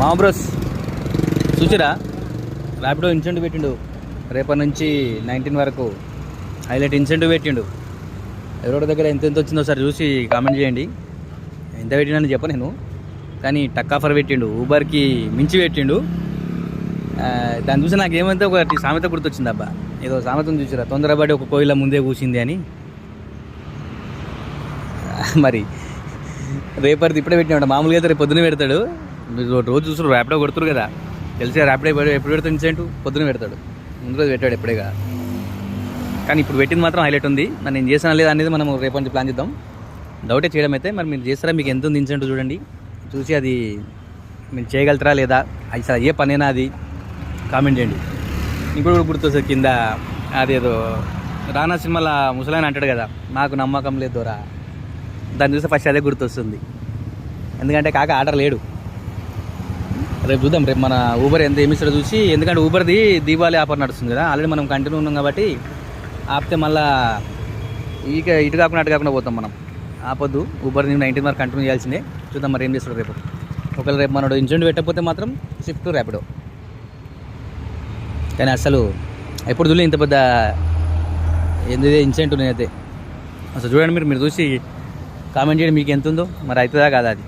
మా బ్రోస్ చూసిరా ర్యాపిడో ఇన్సెంటివ్ పెట్టిండు రేపటి నుంచి 19 వరకు హైలైట్ ఇన్సెంటివ్ పెట్టిండు. ఎవరి దగ్గర ఎంత వచ్చిందో సార్ చూసి కామెంట్ చేయండి. ఎంత పెట్టిండని చెప్ప నేను, కానీ టక్ ఆఫర్ పెట్టిండు, ఊబర్కి మించి పెట్టిండు. దాన్ని చూసి నాకు ఏమంటే ఒకటి సామెత గుర్తొచ్చింది అబ్బా. ఏదో సామెతను చూసిరా, తొందరపడి ఒక కోయిల ముందే కూసింది అని. మరి రేపటిది ఇప్పుడే పెట్టినాడు, మామూలుగా అయితే రేపు పొద్దున పెడతాడు. మీరు రోజు చూసారు ర్యాపిడో కొడుతురు కదా, తెలిసే ర్యాపిడో ఎప్పుడు పెడతాడు ఇన్సెంటివ్, పొద్దున పెడతాడు. ముందు రోజు పెట్టాడు ఎప్పుడేగా, కానీ ఇప్పుడు పెట్టింది మాత్రం హైలైట్ ఉంది. మరి నేను చేసాను లేదా అనేది మనం రేపు నుంచి ప్లాన్ చేద్దాం. డౌటే చేయడం అయితే, మరి మీరు చేస్తారా, మీకు ఎంత ఉంది ఇన్సెంటివ్ చూడండి, చూసి అది మీరు చేయగలుగుతారా లేదా, అసలు ఏ పనేనా అది కామెంట్ చేయండి. ఇప్పుడు కూడా గుర్తొస్తుంది కింద అదేదో రానా సినిమాలో ముసలాయన అంటాడు కదా, నాకు నమ్మకం లేదు దొరా, దాన్ని చూస్తే ఫస్ట్ అదే గుర్తొస్తుంది. ఎందుకంటే కాక ఆర్డర్ లేడు. రేపు చూద్దాం, రేపు మన ఊబర్ ఎంత ఏమిస్తాడో చూసి, ఎందుకంటే ఊబర్ది దీపావళి ఆఫర్ నడుస్తుంది కదా, ఆల్రెడీ మనం కంటిన్యూ ఉన్నాం కాబట్టి ఆపితే మళ్ళీ ఇటు కాకుండా అటు కాకుండా పోతాం మనం. ఆపొద్దు, ఊబర్ని 19 వరకు కంటిన్యూ చేయాల్సిందే. చూద్దాం మరి ఏం చేస్తాడు రేపు. ఒకవేళ రేపు మనోడు ఇన్సెంటివ్ పెట్టకపోతే మాత్రం షిఫ్ట్ ర్యాపిడో. కానీ అసలు ఎప్పుడు చూడలే ఇంత పెద్ద ఏంది ఇన్సెంటివ్ నేనైతే. అసలు చూడండి, మీరు చూసి కామెంట్ చేయండి మీకు ఎంత ఉందో, మరి అవుతుందా కాదా అది.